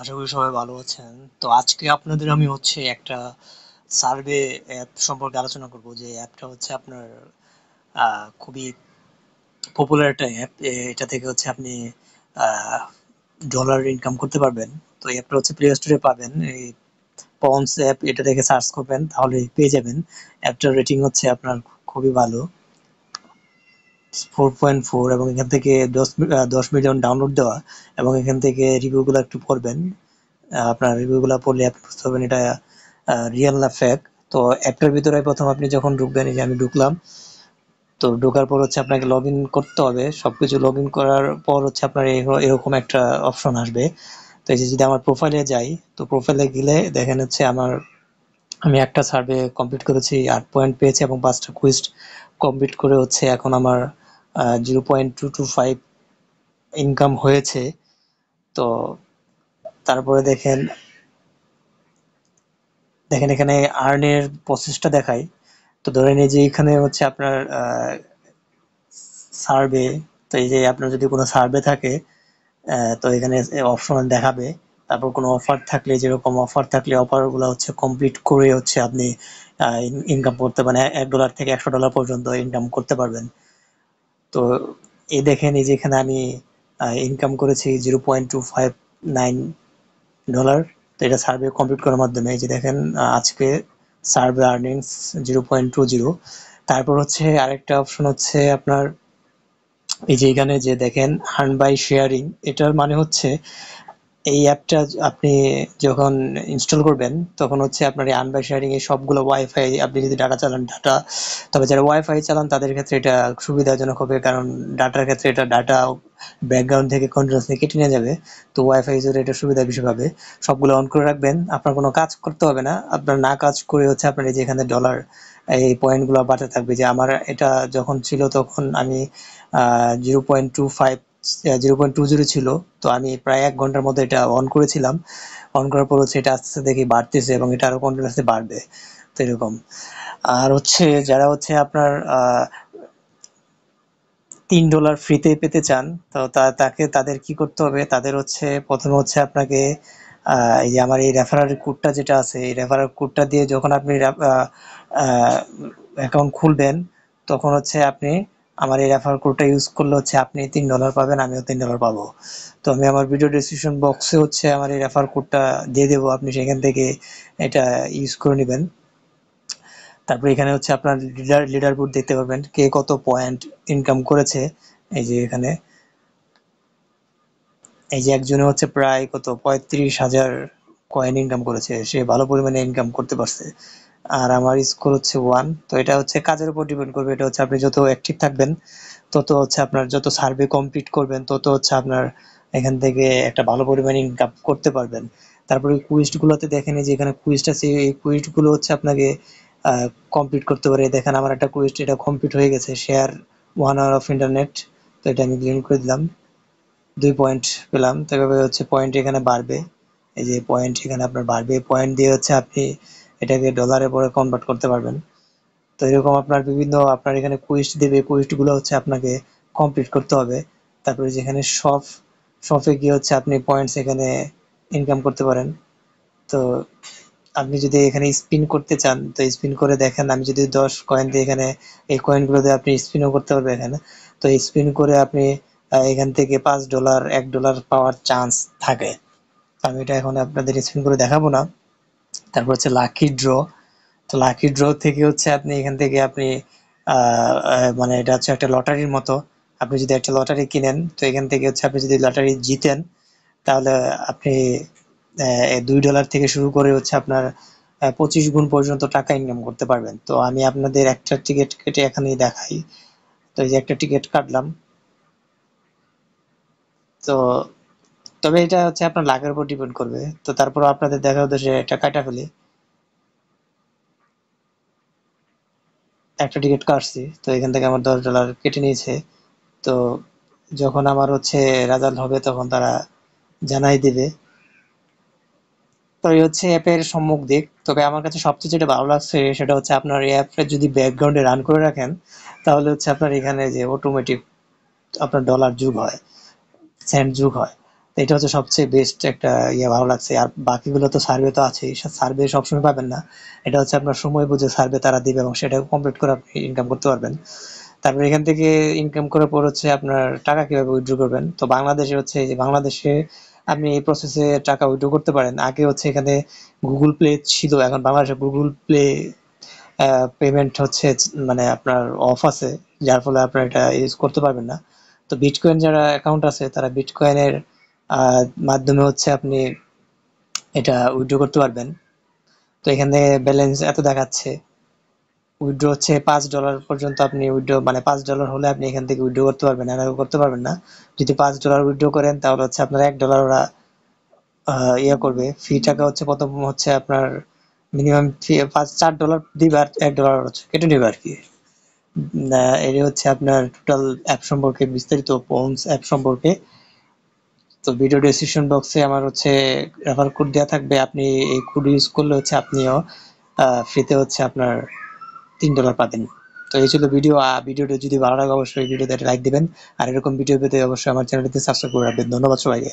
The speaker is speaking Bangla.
আশা করি সবাই ভালো আছেন। তো আজকে আপনাদের আমি একটা সার্ভে অ্যাপ সম্পর্কে আলোচনা করব, যে অ্যাপটা আপনার খুবই পপুলার একটা অ্যাপ। এটা থেকে আপনি ডলার ইনকাম করতে পারবেন। তো এই অ্যাপটা প্লে স্টোরে পাবেন। এই পন্স অ্যাপ, এটা থেকে সার্চ করবেন তাহলে পেয়ে যাবেন। অ্যাপটার রেটিং আপনার খুবই ভালো, 4.4, এবং এখান থেকে 10 মিলিয়ন ডাউনলোড দেওয়া। এবং এখান থেকে রিভিউগুলো একটু পড়বেন। আপনার রিভিউগুলো পড়লে আপনি বুঝতে পারবেন এটা রিয়েল না ফেক। তো অ্যাপটার ভিতরে প্রথম আপনি যখন ঢুকবেন, এই যে আমি ঢুকলাম। তো ঢোকার পর আপনাকে লগ ইন করতে হবে। সবকিছু লগ ইন করার পর আপনার এরকম একটা অপশন আসবে। তো এই যে যদি আমার প্রোফাইলে যাই, তো প্রোফাইলে গেলে দেখেন আমি একটা সার্ভে কমপ্লিট করেছি, 8 পয়েন্ট পেয়েছি, এবং 5টা কুইজ কমপ্লিট করে এখন আমার 0.225 ইনকাম হয়েছে। তো তারপরে দেখেন দেখেন এখানে আর্নের প্রসেসটা দেখায়। তো ধরে নিই যে এখানে আপনার সার্ভে। তো এই যে আপনার যদি কোনো সার্ভে থাকে, তো এখানে অপশন দেখাবে। তারপর কোনো অফার থাকলে, যেরকম অফার থাকলে অফারগুলো কমপ্লিট করে আপনি ইনকাম করতে, মানে $1 থেকে $100 পর্যন্ত ইনকাম করতে পারবেন। তো এই দেখেন, এই যে এখানে আমি ইনকাম করেছি $0.259। তো এটা সার্ভে কমপ্লিট করার মাধ্যমে। এই যে দেখেন আজকে সার্ভে আর্নিংস 0.20। তারপর আরেকটা অপশন আপনার, এই যে এখানে যে দেখেন আর্ন বাই শেয়ারিং। এটার মানে এই অ্যাপটা আপনি যখন ইনস্টল করবেন, তখন আপনার এই আর্ন বাই শেয়ারিং এর সবগুলো ওয়াইফাই, আপনি যদি ডাটা চালান ডাটা, তবে যারা ওয়াইফাই চালান তাদের ক্ষেত্রে এটা সুবিধাজনক হবে, কারণ ডাটার ক্ষেত্রে এটা ডাটা ব্যাকগ্রাউন্ড থেকে কন্টিনিউয়াসলি কেটে নিয়ে যাবে। তো ওয়াইফাই ইউজার এটা সুবিধা বেশি পাবে। সবগুলো অন করে রাখবেন, আপনার কোনো কাজ করতে হবে না। আপনার না কাজ করে আপনার এই যে এখানে ডলার, এই পয়েন্টগুলো বাড়তে থাকবে। যে আমার এটা যখন ছিল তখন আমি 0.25 0.20 ছিল। তো আমি প্রায় 1 ঘন্টার মধ্যে এটা অন করেছিলাম। অন করার পর এটা আস্তে আস্তে দেখি বাড়তেছে, এবং এটা আরো কন্টিনিউয়াসলি বাড়বে। তো এরকম। আর যারা আপনার $3 ফ্রিতে পেতে চান, তো তাদের কি করতে হবে, তাদের প্রথমে আপনাকে এই যে আমার এই রেফারাল কোডটা যেটা আছে, এই রেফারাল কোডটা দিয়ে যখন আপনি অ্যাকাউন্ট খুলবেন, তখন আপনি আমার এই রেফারাল কোডটা ইউজ করলে আপনি $3 পাবেন, আমিও $3 পাবো। তো আমি আমার ভিডিও ডেসক্রিপশন বক্সে আমার এই রেফার কোডটা দিয়ে দেবো, আপনি সেখান থেকে এটা ইউজ করে নেবেন। তারপর এখানে আপনার লিডার বোর্ড দেখতে পারবেন, কে কত পয়েন্ট ইনকাম করেছে। এই যে এখানে এই যে একজনে প্রায় কত 35,000 কয়েন ইনকাম করেছে, সে ভালো পরিমাণে ইনকাম করতে পারছে। আর আমার স্কোর 1। তো এটা কাজের উপর ডিপেন্ড করবে। এটা আপনি যত অ্যাক্টিভ থাকবেন, তত আপনার যত সার্ভে কমপ্লিট করবেন, তত আপনার এখান থেকে একটা ভালো পরিমাণে ইনকাম করতে পারবেন। তারপরে কুইস্ট গুলোতে দেখেন, এই যে এখানে কুইস্ট আছে, এই কুইস্ট গুলো আপনাকে কমপ্লিট করতে পারে। দেখেন আমার একটা কুইস্ট এটা কমপ্লিট হয়ে গেছে, শেয়ার 1 আওয়ার অফ ইন্টারনেট। তো এটা আমি ক্লিন করে দিলাম, 2 পয়েন্ট পেলাম। তো এভাবে পয়েন্ট এখানে বাড়বে। এই যে পয়েন্ট এখানে আপনার বাড়বে, পয়েন্ট দিয়ে আপনি এটাকে ডলারে পরে কনভার্ট করতে পারবেন। তো এরকম আপনার বিভিন্ন আপনার এখানে কুইস্ট দেবে, কুইস্ট গুলো আপনাকে কমপ্লিট করতে হবে। তারপরে যেখানে শপে গিয়ে আপনি পয়েন্টস এখানে ইনকাম করতে পারেন। তো আপনি যদি এখানে স্পিন করতে চান, তো স্পিন করে দেখেন, আমি যদি 10 কয়েন দিয়ে এখানে, এই কয়েনগুলো দিয়ে আপনি স্পিনও করতে পারবেন এখানে। তো স্পিন করে আপনি এখান থেকে $5 $1 পাওয়ার চান্স থাকে। আমি এটা এখন আপনাদের স্পিন করে দেখাবো না। তারপর লাকি ড্র। তো লাকি ড্র থেকে আপনি এখান থেকে আপনি মানে এটা একটা লটারির মতো। আপনি যদি একটা লটারি কিনেন, তো এখান থেকে আপনি যদি লটারি জিতেন, তাহলে আপনি $2 থেকে শুরু করে আপনার 25 গুণ পর্যন্ত টাকা ইনকাম করতে পারবেন। তো আমি আপনাদের একটা টিকিট কেটে এখানেই দেখাই। তো এই যে একটা টিকিট কাটলাম। তো তবে এটা আপনার লাখের উপর ডিপেন্ড করবে। তো তারপর আপনাদের দেখা উদ্দেশ্যে এটা কাটা ফেলি। একটা টিকিট কাটছি, তো এখান থেকে আমার $10 কেটে নিয়েছে। তো যখন আমার রেজাল্ট হবে, তখন তারা জানাই দিবে। তো এই অ্যাপের সম্মুখ দিক। তবে আমার কাছে সবচেয়ে যেটা ভালো লাগছে, সেটা আপনার এই অ্যাপটা যদি ব্যাকগ্রাউন্ডে রান করে রাখেন, তাহলে আপনার এখানে যে অটোমেটিক আপনার ডলার যুগ হয়, সেন্ট যুগ হয়। তো এটা হচ্ছে সবচেয়ে বেস্ট একটা ভালো লাগছে। আর বাকিগুলো তো সার্ভে তো আছেই, সার্ভে সবসময় পাবেন না। এটা হচ্ছে আপনার সময় বুঝে সার্ভে তারা দিবে এবং সেটা কমপ্লিট করে আপনি ইনকাম করতে পারবেন। তারপর এখান থেকে ইনকাম করার পর হচ্ছে আপনার টাকা কিভাবে উইথড্র করবেন। তো বাংলাদেশে হচ্ছে এই যে বাংলাদেশে আপনি এই প্রসেসে টাকা উইথড্র করতে পারেন। আগে হচ্ছে এখানে গুগল প্লে ছিল, এখন বাংলাদেশে গুগল প্লে পেমেন্ট হচ্ছে মানে আপনার অফ আছে, যার ফলে আপনার এটা ইউজ করতে পারবেন না। তো বিটকয়েন যারা অ্যাকাউন্ট আছে তারা বিটকয়েনের মাধ্যমে হচ্ছে আপনি এটা উইথড্র করতে পারবেন। তো এখানে ব্যালেন্স এত দেখাচ্ছে, উইথড্র হচ্ছে $5 পর্যন্ত আপনি উইথড্র, মানে $5 হলে আপনি এখান থেকে উইথড্র করতে পারবেন, আর করতে পারবেন না। যদি $5 উইথড্র করেন তাহলে হচ্ছে আপনার $1 ওরা করবে, ফি টাকা হচ্ছে প্রথম হচ্ছে আপনার মিনিমাম ফি $4 দিবে, আর $1 হচ্ছে কেটে নেবে আর কি। এই হচ্ছে আপনার টোটাল অ্যাপ সম্পর্কে বিস্তারিত, পন্স অ্যাপ সম্পর্কে। তো ভিডিও ডেসক্রিপশন বক্সে আমার হচ্ছে রেফার কোড দেওয়া থাকবে, আপনি এই কোড ইউজ করলে হচ্ছে আপনিও ফ্রিতে হচ্ছে আপনার $3 পাবেন। তো এই ছিল ভিডিও। ভিডিওটা যদি ভালো লাগে অবশ্যই ভিডিওতে একটা লাইক দিবেন, আর এরকম ভিডিও পেতে অবশ্যই আমার চ্যানেলটিতে সাবস্ক্রাইব করে রাখবেন। ধন্যবাদ সবাইকে।